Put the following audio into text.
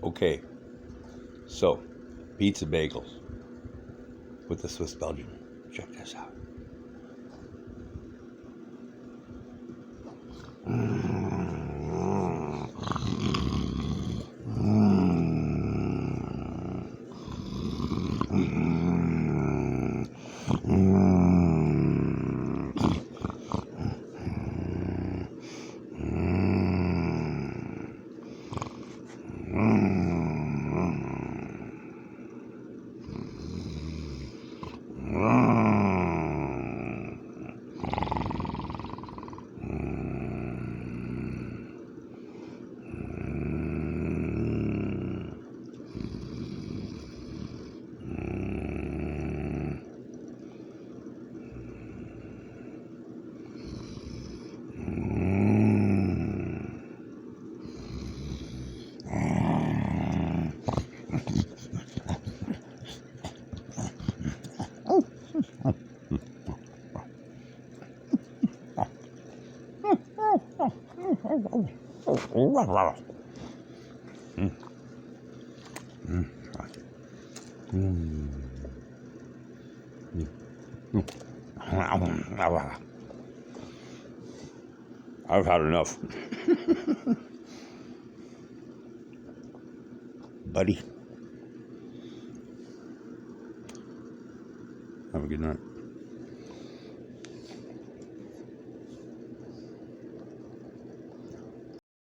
Okay, so pizza bagels with the Swiss Belgian. Check this out. I've had enough. Buddy. Have a good night.